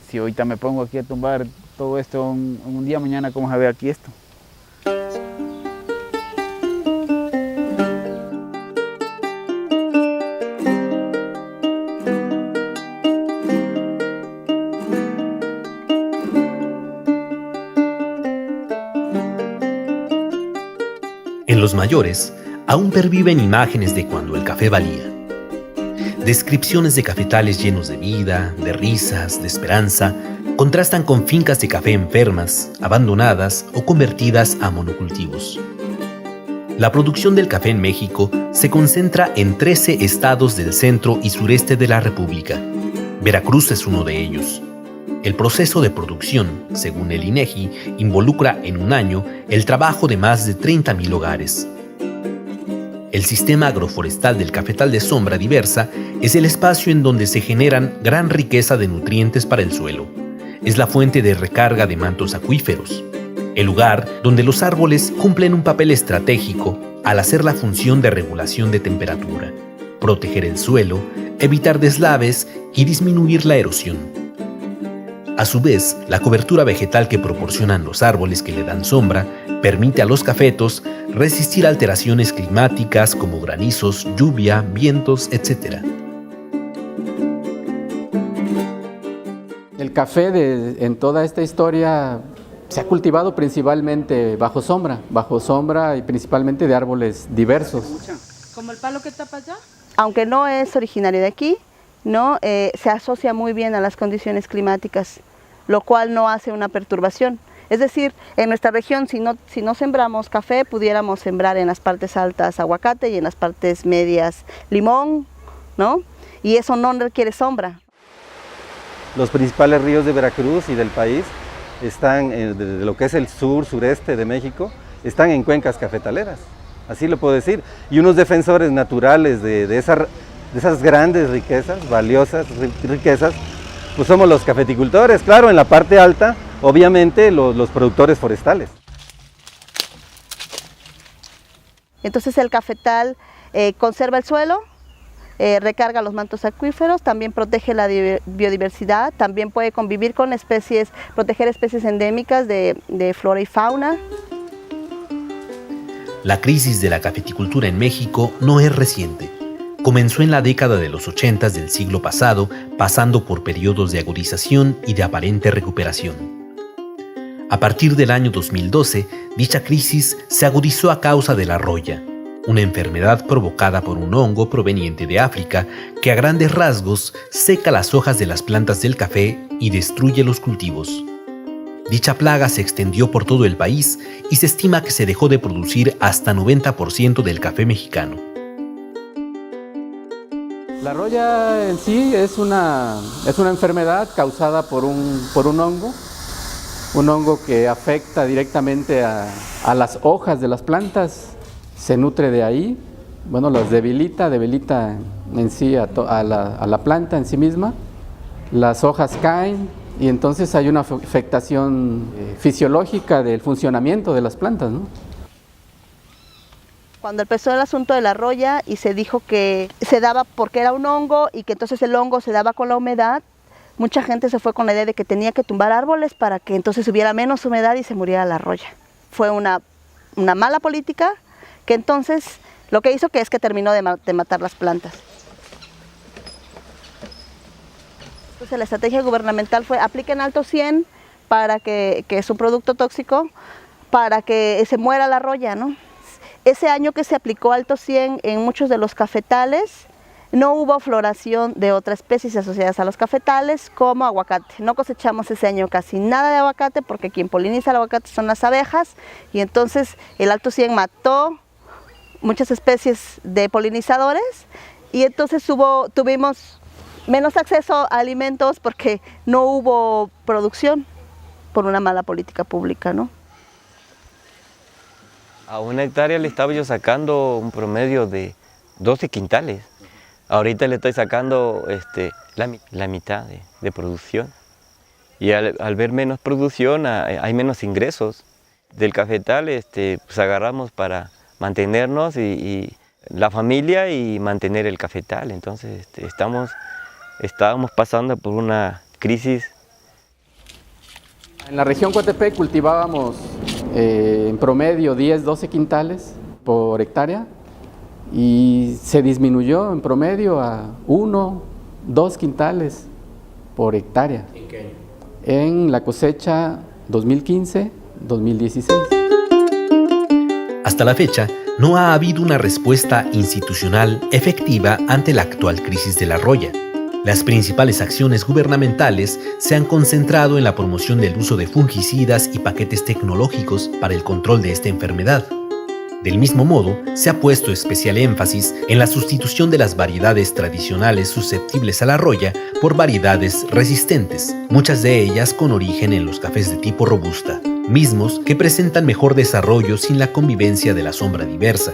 si ahorita me pongo aquí a tumbar todo esto un día, mañana cómo se ve aquí esto. En los mayores, aún perviven imágenes de cuando el café valía. Descripciones de cafetales llenos de vida, de risas, de esperanza, contrastan con fincas de café enfermas, abandonadas o convertidas a monocultivos. La producción del café en México se concentra en 13 estados del centro y sureste de la República. Veracruz es uno de ellos. El proceso de producción, según el INEGI, involucra en un año el trabajo de más de 30.000 hogares. El sistema agroforestal del cafetal de sombra diversa es el espacio en donde se generan gran riqueza de nutrientes para el suelo. Es la fuente de recarga de mantos acuíferos. El lugar donde los árboles cumplen un papel estratégico al hacer la función de regulación de temperatura, proteger el suelo, evitar deslaves y disminuir la erosión. A su vez, la cobertura vegetal que proporcionan los árboles que le dan sombra permite a los cafetos resistir alteraciones climáticas como granizos, lluvia, vientos, etc. El café en toda esta historia se ha cultivado principalmente bajo sombra y principalmente de árboles diversos. ¿Como el palo que está para allá? Aunque no es originario de aquí, ¿no? Se asocia muy bien a las condiciones climáticas, lo cual no hace una perturbación. Es decir, en nuestra región, si no sembramos café, pudiéramos sembrar en las partes altas aguacate y en las partes medias limón, ¿no? Y eso no requiere sombra. Los principales ríos de Veracruz y del país están, de lo que es el sur, sureste de México, están en cuencas cafetaleras, así lo puedo decir. Y unos defensores naturales de esas grandes riquezas, valiosas riquezas, pues somos los cafeticultores, claro, en la parte alta, obviamente los productores forestales. Entonces el cafetal conserva el suelo, recarga los mantos acuíferos, también protege la biodiversidad, también puede convivir con especies, proteger especies endémicas de flora y fauna. La crisis de la cafeticultura en México no es reciente. Comenzó en la década de los 80 del siglo pasado, pasando por periodos de agudización y de aparente recuperación. A partir del año 2012, dicha crisis se agudizó a causa de la roya, una enfermedad provocada por un hongo proveniente de África que a grandes rasgos seca las hojas de las plantas del café y destruye los cultivos. Dicha plaga se extendió por todo el país y se estima que se dejó de producir hasta 90% del café mexicano. La roya en sí es una enfermedad causada por un hongo que afecta directamente a las hojas de las plantas, se nutre de ahí, bueno, las debilita en sí a la planta en sí misma, las hojas caen y entonces hay una afectación fisiológica del funcionamiento de las plantas, ¿no? Cuando empezó el asunto de la roya y se dijo que se daba porque era un hongo y que entonces el hongo se daba con la humedad, mucha gente se fue con la idea de que tenía que tumbar árboles para que entonces hubiera menos humedad y se muriera la roya. Fue una mala política que entonces lo que hizo es que terminó de matar las plantas. Entonces la estrategia gubernamental fue apliquen Alto 100 para que es un producto tóxico, para que se muera la roya, ¿no? Ese año que se aplicó Alto 100 en muchos de los cafetales, no hubo floración de otras especies asociadas a los cafetales como aguacate. No cosechamos ese año casi nada de aguacate porque quien poliniza el aguacate son las abejas y entonces el Alto 100 mató muchas especies de polinizadores y entonces tuvimos menos acceso a alimentos porque no hubo producción por una mala política pública, ¿no? A una hectárea le estaba yo sacando un promedio de 12 quintales. Ahorita le estoy sacando la mitad de producción. Y al ver menos producción hay menos ingresos. Del cafetal pues agarramos para mantenernos y la familia y mantener el cafetal. Entonces estábamos pasando por una crisis. En la región Coatepec cultivábamos en promedio 10-12 quintales por hectárea y se disminuyó en promedio a 1-2 quintales por hectárea. ¿En qué año? En la cosecha 2015-2016. Hasta la fecha, no ha habido una respuesta institucional efectiva ante la actual crisis de la roya. Las principales acciones gubernamentales se han concentrado en la promoción del uso de fungicidas y paquetes tecnológicos para el control de esta enfermedad. Del mismo modo, se ha puesto especial énfasis en la sustitución de las variedades tradicionales susceptibles a la roya por variedades resistentes, muchas de ellas con origen en los cafés de tipo robusta, mismos que presentan mejor desarrollo sin la convivencia de la sombra diversa.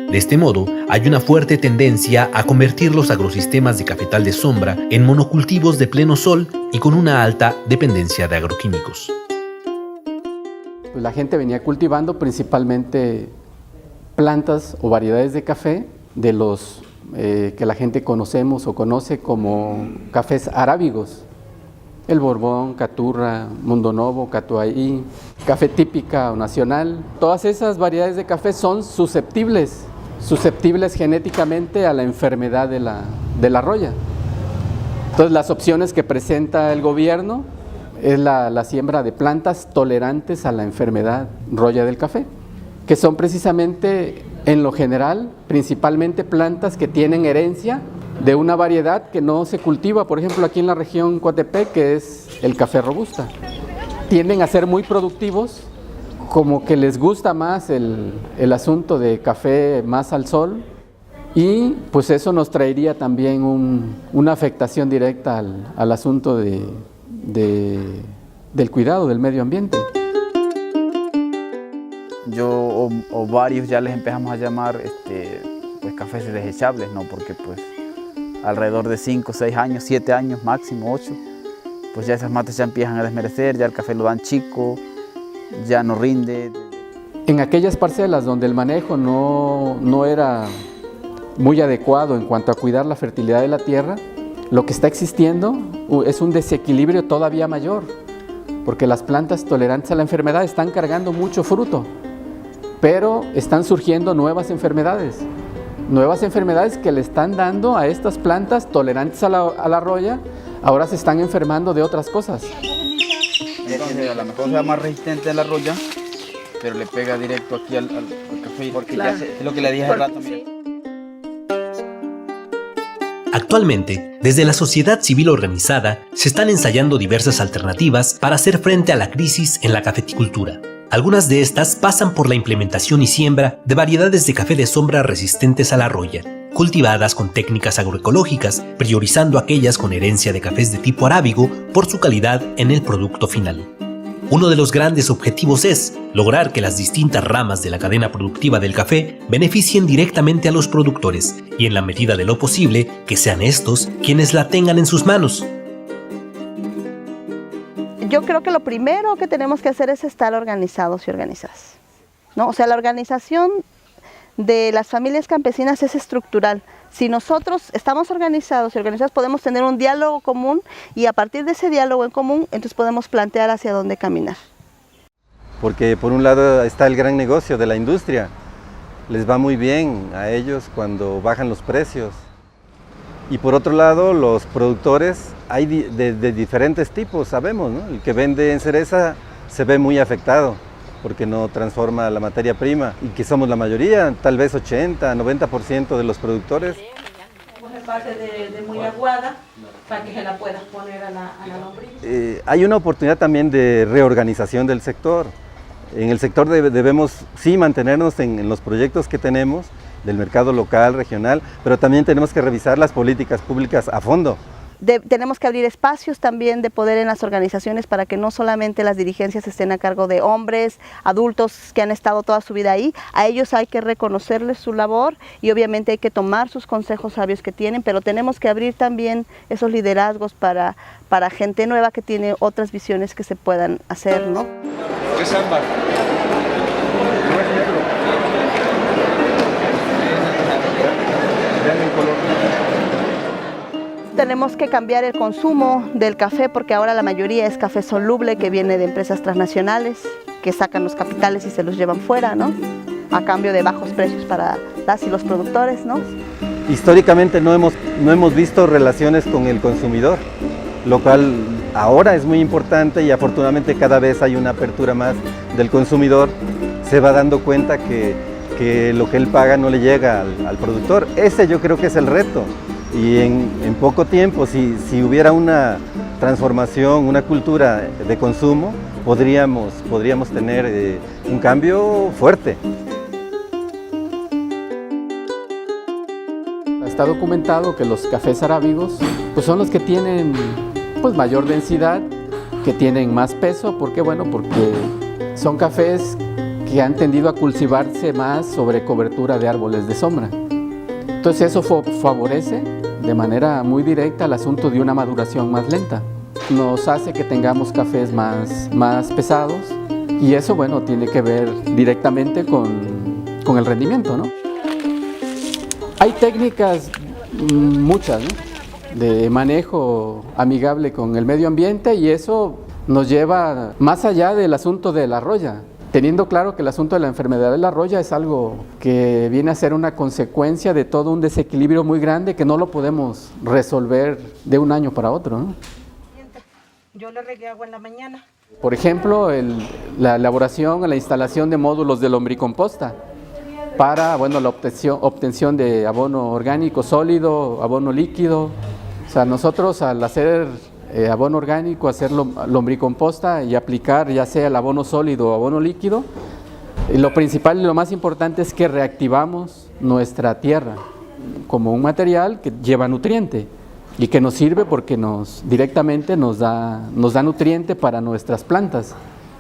De este modo, hay una fuerte tendencia a convertir los agrosistemas de cafetal de sombra en monocultivos de pleno sol y con una alta dependencia de agroquímicos. Pues la gente venía cultivando principalmente plantas o variedades de café de los que la gente conocemos o conoce como cafés arábigos. El Borbón, Caturra, Mundo Novo, Catuaí, café típica o nacional. Todas esas variedades de café son susceptibles genéticamente a la enfermedad de la roya. Entonces las opciones que presenta el gobierno es la siembra de plantas tolerantes a la enfermedad roya del café, que son precisamente, en lo general, principalmente plantas que tienen herencia de una variedad que no se cultiva, por ejemplo, aquí en la región Coatepec, que es el café robusta. Tienden a ser muy productivos, como que les gusta más el asunto de café más al sol, y pues eso nos traería también una afectación directa al asunto del cuidado del medio ambiente. Yo o varios ya les empezamos a llamar pues cafés desechables, ¿no? Porque pues alrededor de 5, 6 años, 7 años máximo, 8, pues ya esas matas ya empiezan a desmerecer, ya el café lo dan chico, ya no rinde. En aquellas parcelas donde el manejo no era muy adecuado en cuanto a cuidar la fertilidad de la tierra, lo que está existiendo es un desequilibrio todavía mayor, porque las plantas tolerantes a la enfermedad están cargando mucho fruto, pero están surgiendo nuevas enfermedades que le están dando a estas plantas tolerantes a la roya, ahora se están enfermando de otras cosas. Entonces, a lo mejor sea más resistente a la roya, pero le pega directo aquí al café, porque claro, es lo que le dije hace rato. Mira. Actualmente, desde la sociedad civil organizada, se están ensayando diversas alternativas para hacer frente a la crisis en la cafeticultura. Algunas de estas pasan por la implementación y siembra de variedades de café de sombra resistentes a la roya, cultivadas con técnicas agroecológicas, priorizando aquellas con herencia de cafés de tipo arábigo por su calidad en el producto final. Uno de los grandes objetivos es lograr que las distintas ramas de la cadena productiva del café beneficien directamente a los productores y, en la medida de lo posible, que sean estos quienes la tengan en sus manos. Yo creo que lo primero que tenemos que hacer es estar organizados y organizadas, ¿no? O sea, la organización de las familias campesinas es estructural. Si nosotros estamos organizados y organizadas, podemos tener un diálogo común y a partir de ese diálogo en común, entonces podemos plantear hacia dónde caminar. Porque por un lado está el gran negocio de la industria. Les va muy bien a ellos cuando bajan los precios. Y por otro lado, los productores hay de diferentes tipos, sabemos, ¿no? El que vende en cereza se ve muy afectado porque no transforma la materia prima y que somos la mayoría, tal vez 80-90% de los productores. Coge parte de muy aguada para que se la puedas poner a la lombriz. Hay una oportunidad también de reorganización del sector. En el sector debemos sí mantenernos en los proyectos que tenemos del mercado local, regional, pero también tenemos que revisar las políticas públicas a fondo. Tenemos que abrir espacios también de poder en las organizaciones para que no solamente las dirigencias estén a cargo de hombres, adultos que han estado toda su vida ahí. A ellos hay que reconocerles su labor y obviamente hay que tomar sus consejos sabios que tienen, pero tenemos que abrir también esos liderazgos para gente nueva que tiene otras visiones que se puedan hacer, ¿no? ¿Qué es ámbar? Tenemos que cambiar el consumo del café porque ahora la mayoría es café soluble que viene de empresas transnacionales que sacan los capitales y se los llevan fuera, ¿no? A cambio de bajos precios para las y los productores, ¿no? Históricamente no hemos visto relaciones con el consumidor, lo cual ahora es muy importante y afortunadamente cada vez hay una apertura más del consumidor. Se va dando cuenta que lo que él paga no le llega al productor. Ese yo creo que es el reto. Y en poco tiempo, si hubiera una transformación, una cultura de consumo, podríamos tener un cambio fuerte. Está documentado que los cafés arábigos pues son los que tienen pues mayor densidad, que tienen más peso. ¿Por qué? Bueno, porque son cafés que han tendido a cultivarse más sobre cobertura de árboles de sombra. Entonces eso favorece de manera muy directa el asunto de una maduración más lenta. Nos hace que tengamos cafés más pesados y eso, bueno, tiene que ver directamente con el rendimiento, ¿no? Hay técnicas, muchas, ¿no?, de manejo amigable con el medio ambiente y eso nos lleva más allá del asunto de la roya, teniendo claro que el asunto de la enfermedad de la roya es algo que viene a ser una consecuencia de todo un desequilibrio muy grande que no lo podemos resolver de un año para otro, ¿no? Yo le regué agua en la mañana. Por ejemplo, la elaboración o la instalación de módulos de lombricomposta para, bueno, la obtención de abono orgánico sólido, abono líquido. O sea, nosotros al hacer abono orgánico, hacer lombricomposta y aplicar ya sea el abono sólido o abono líquido, lo principal y lo más importante es que reactivamos nuestra tierra como un material que lleva nutriente y que nos sirve porque directamente nos da nutriente para nuestras plantas.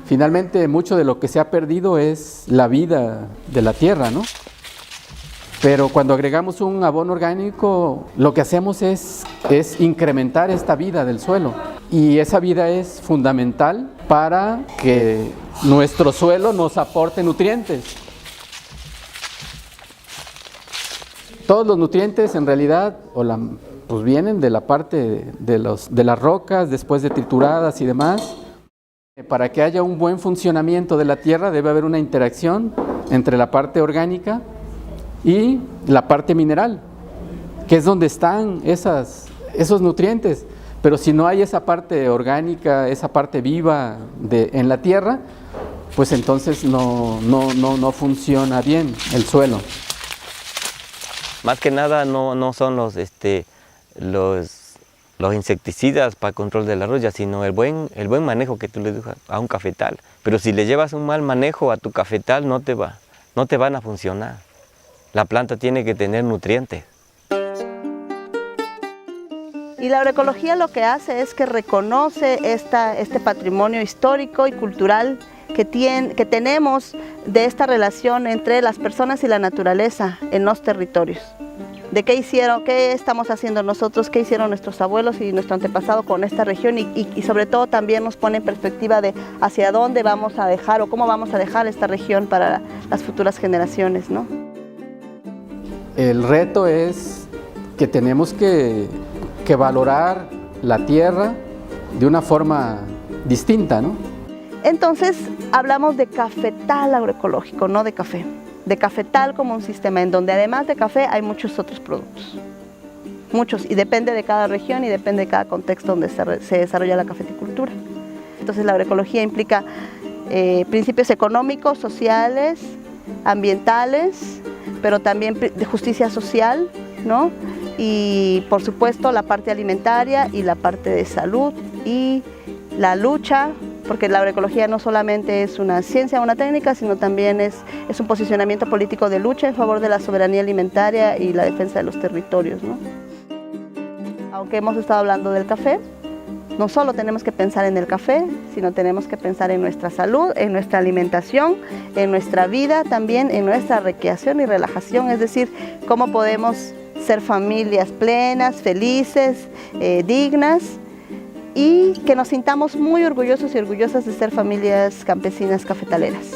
Finalmente, mucho de lo que se ha perdido es la vida de la tierra, ¿no? Pero cuando agregamos un abono orgánico, lo que hacemos es incrementar esta vida del suelo. Y esa vida es fundamental para que nuestro suelo nos aporte nutrientes. Todos los nutrientes en realidad pues vienen de la parte de las rocas, después de trituradas y demás. Para que haya un buen funcionamiento de la tierra debe haber una interacción entre la parte orgánica y la parte mineral, que es donde están esos nutrientes. Pero si no hay esa parte orgánica, esa parte viva en la tierra, pues entonces no funciona bien el suelo. Más que nada no son los insecticidas para control de la roya, sino el buen manejo que tú le das a un cafetal. Pero si le llevas un mal manejo a tu cafetal, no te van a funcionar. La planta tiene que tener nutrientes. Y la agroecología lo que hace es que reconoce este patrimonio histórico y cultural que tenemos de esta relación entre las personas y la naturaleza en los territorios. De qué estamos haciendo nosotros, qué hicieron nuestros abuelos y nuestro antepasado con esta región y sobre todo también nos pone en perspectiva de hacia dónde vamos a dejar o cómo vamos a dejar esta región para las futuras generaciones, ¿no? El reto es que tenemos que valorar la tierra de una forma distinta, ¿no? Entonces hablamos de cafetal agroecológico, no de café. De cafetal como un sistema en donde además de café hay muchos otros productos. Muchos, y depende de cada región y depende de cada contexto donde se desarrolla la cafeticultura. Entonces la agroecología implica principios económicos, sociales, ambientales, pero también de justicia social, ¿no? Y por supuesto la parte alimentaria y la parte de salud y la lucha, porque la agroecología no solamente es una ciencia o una técnica, sino también es un posicionamiento político de lucha en favor de la soberanía alimentaria y la defensa de los territorios, ¿no? Aunque hemos estado hablando del café, no solo tenemos que pensar en el café, sino tenemos que pensar en nuestra salud, en nuestra alimentación, en nuestra vida, también en nuestra recreación y relajación, es decir, cómo podemos ser familias plenas, felices, dignas, y que nos sintamos muy orgullosos y orgullosas de ser familias campesinas cafetaleras.